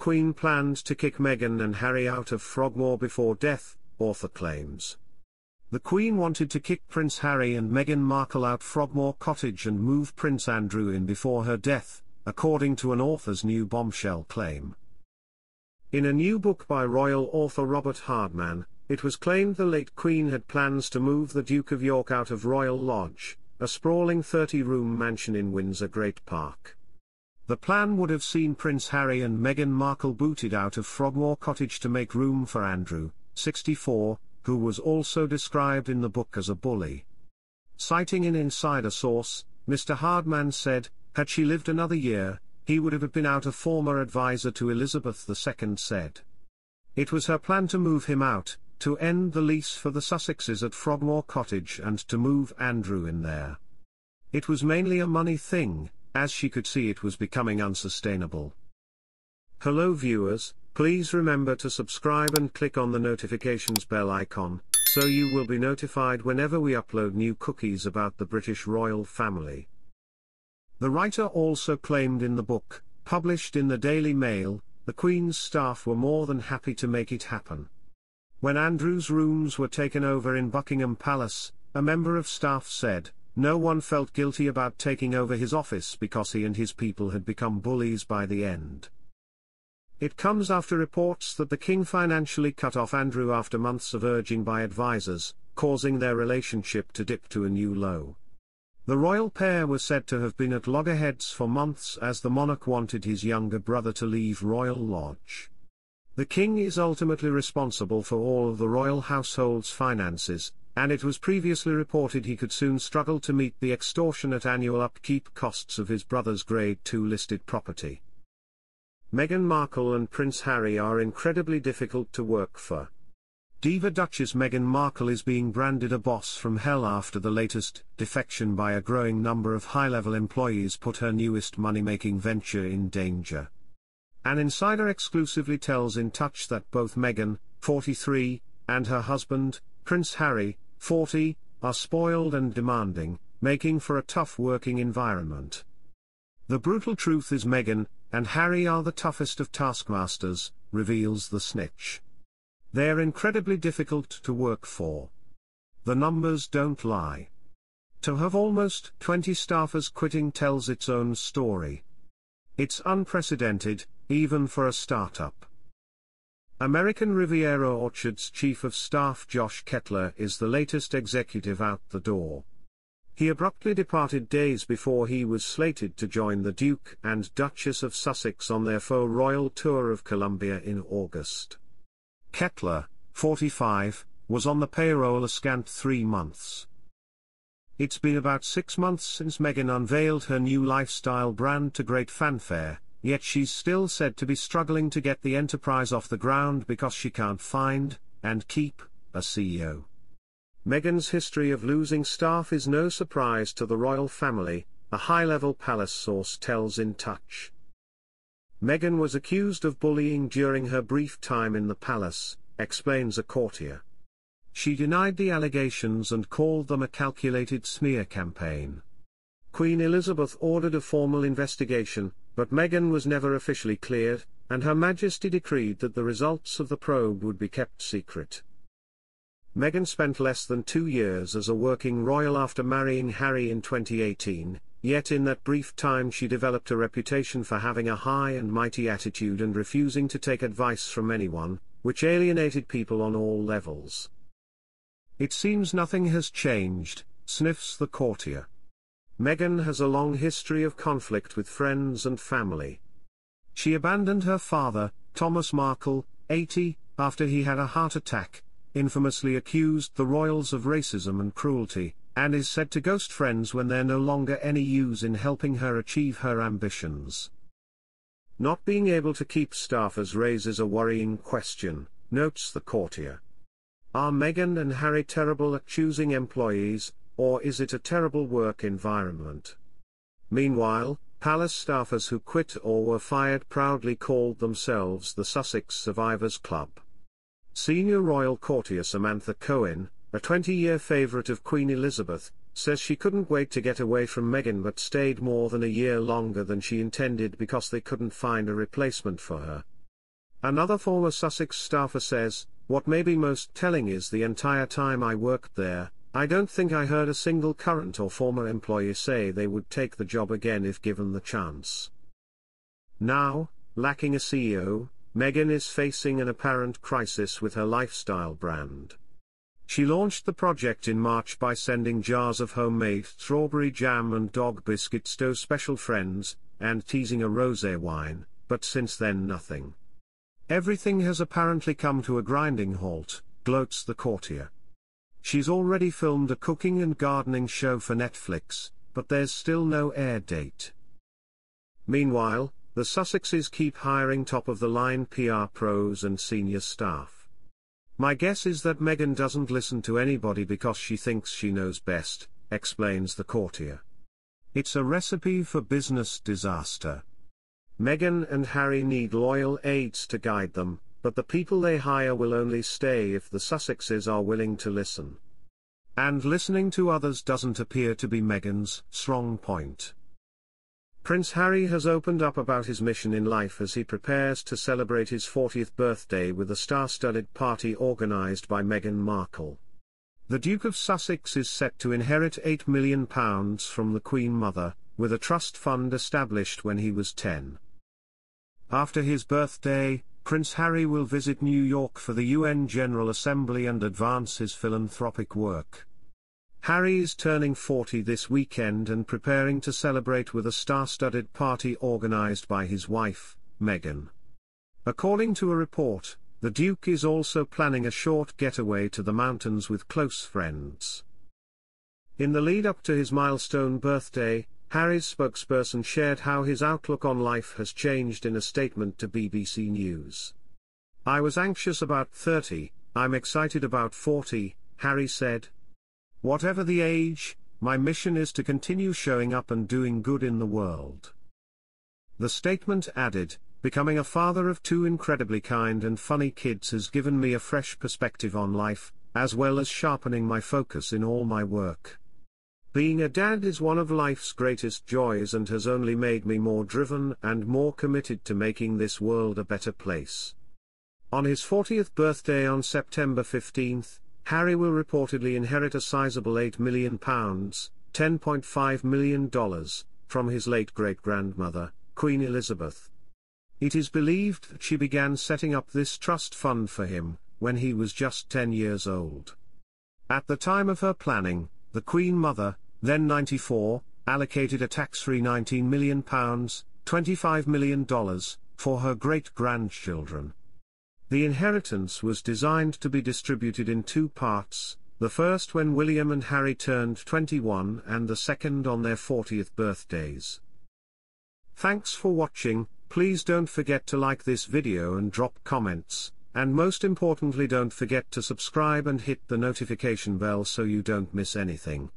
Queen planned to kick Meghan and Harry out of Frogmore before death, author claims. The Queen wanted to kick Prince Harry and Meghan Markle out Frogmore Cottage and move Prince Andrew in before her death, according to an author's new bombshell claim. In a new book by royal author Robert Hardman, it was claimed the late Queen had plans to move the Duke of York out of Royal Lodge, a sprawling 30-room mansion in Windsor Great Park. The plan would have seen Prince Harry and Meghan Markle booted out of Frogmore Cottage to make room for Andrew, 64, who was also described in the book as a bully. Citing an insider source, Mr. Hardman said, had she lived another year, he would have been out. A former advisor to Elizabeth II said. It was her plan to move him out, to end the lease for the Sussexes at Frogmore Cottage and to move Andrew in there. It was mainly a money thing, as she could see it was becoming unsustainable. Hello viewers, please remember to subscribe and click on the notifications bell icon, so you will be notified whenever we upload new cookies about the British royal family. The writer also claimed in the book, published in the Daily Mail, the Queen's staff were more than happy to make it happen. When Andrew's rooms were taken over in Buckingham Palace, a member of staff said, no one felt guilty about taking over his office because he and his people had become bullies by the end. It comes after reports that the King financially cut off Andrew after months of urging by advisors, causing their relationship to dip to a new low. The royal pair were said to have been at loggerheads for months as the monarch wanted his younger brother to leave Royal Lodge. The King is ultimately responsible for all of the royal household's finances, and it was previously reported he could soon struggle to meet the extortionate annual upkeep costs of his brother's Grade II listed property. Meghan Markle and Prince Harry are incredibly difficult to work for. Diva Duchess Meghan Markle is being branded a boss from hell after the latest defection by a growing number of high-level employees put her newest money-making venture in danger. An insider exclusively tells In Touch that both Meghan, 43, and her husband, Prince Harry, 40, are spoiled and demanding, making for a tough working environment. The brutal truth is Meghan and Harry are the toughest of taskmasters, reveals the snitch. They're incredibly difficult to work for. The numbers don't lie. To have almost 20 staffers quitting tells its own story. It's unprecedented, even for a startup. American Riviera Orchard's Chief of Staff Josh Kettler is the latest executive out the door. He abruptly departed days before he was slated to join the Duke and Duchess of Sussex on their faux royal tour of Colombia in August. Kettler, 45, was on the payroll a scant 3 months. It's been about 6 months since Meghan unveiled her new lifestyle brand to great fanfare, yet she's still said to be struggling to get the enterprise off the ground because she can't find, and keep, a CEO. Meghan's history of losing staff is no surprise to the royal family, a high-level palace source tells In Touch. Meghan was accused of bullying during her brief time in the palace, explains a courtier. She denied the allegations and called them a calculated smear campaign. Queen Elizabeth ordered a formal investigation, but Meghan was never officially cleared, and Her Majesty decreed that the results of the probe would be kept secret. Meghan spent less than 2 years as a working royal after marrying Harry in 2018, yet in that brief time she developed a reputation for having a high and mighty attitude and refusing to take advice from anyone, which alienated people on all levels. It seems nothing has changed, sniffs the courtier. Meghan has a long history of conflict with friends and family. She abandoned her father, Thomas Markle, 80, after he had a heart attack, infamously accused the royals of racism and cruelty, and is said to ghost friends when they're no longer any use in helping her achieve her ambitions. Not being able to keep staffers raises a worrying question, notes the courtier. Are Meghan and Harry terrible at choosing employees, or is it a terrible work environment? Meanwhile, palace staffers who quit or were fired proudly called themselves the Sussex Survivors Club. Senior royal courtier Samantha Cohen, a 20-year favourite of Queen Elizabeth, says she couldn't wait to get away from Meghan but stayed more than a year longer than she intended because they couldn't find a replacement for her. Another former Sussex staffer says, "What may be most telling is the entire time I worked there, I don't think I heard a single current or former employee say they would take the job again if given the chance." Now, lacking a CEO, Meghan is facing an apparent crisis with her lifestyle brand. She launched the project in March by sending jars of homemade strawberry jam and dog biscuits to special friends, and teasing a rosé wine, but since then nothing. "Everything has apparently come to a grinding halt," gloats the courtier. She's already filmed a cooking and gardening show for Netflix, but there's still no air date. Meanwhile, the Sussexes keep hiring top-of-the-line PR pros and senior staff. "My guess is that Meghan doesn't listen to anybody because she thinks she knows best," explains the courtier. "It's a recipe for business disaster. Meghan and Harry need loyal aides to guide them, but the people they hire will only stay if the Sussexes are willing to listen. And listening to others doesn't appear to be Meghan's strong point." Prince Harry has opened up about his mission in life as he prepares to celebrate his 40th birthday with a star-studded party organised by Meghan Markle. The Duke of Sussex is set to inherit £8 million from the Queen Mother, with a trust fund established when he was 10. After his birthday, Prince Harry will visit New York for the UN General Assembly and advance his philanthropic work. Harry is turning 40 this weekend and preparing to celebrate with a star-studded party organised by his wife, Meghan. According to a report, the Duke is also planning a short getaway to the mountains with close friends. In the lead-up to his milestone birthday, Harry's spokesperson shared how his outlook on life has changed in a statement to BBC News. "I was anxious about 30, I'm excited about 40, Harry said. "Whatever the age, my mission is to continue showing up and doing good in the world." The statement added, "Becoming a father of 2 incredibly kind and funny kids has given me a fresh perspective on life, as well as sharpening my focus in all my work. Being a dad is one of life's greatest joys and has only made me more driven and more committed to making this world a better place." On his 40th birthday on September 15, Harry will reportedly inherit a sizable £8 million, $10.5 million, from his late great-grandmother, Queen Elizabeth. It is believed that she began setting up this trust fund for him when he was just 10 years old. At the time of her planning, the Queen Mother, then 94, allocated a tax-free £19 million, $25 million, for her great-grandchildren. The inheritance was designed to be distributed in 2 parts, the first when William and Harry turned 21 and the second on their 40th birthdays. Thanks for watching. Please don't forget to like this video and drop comments, and most importantly don't forget to subscribe and hit the notification bell so you don't miss anything.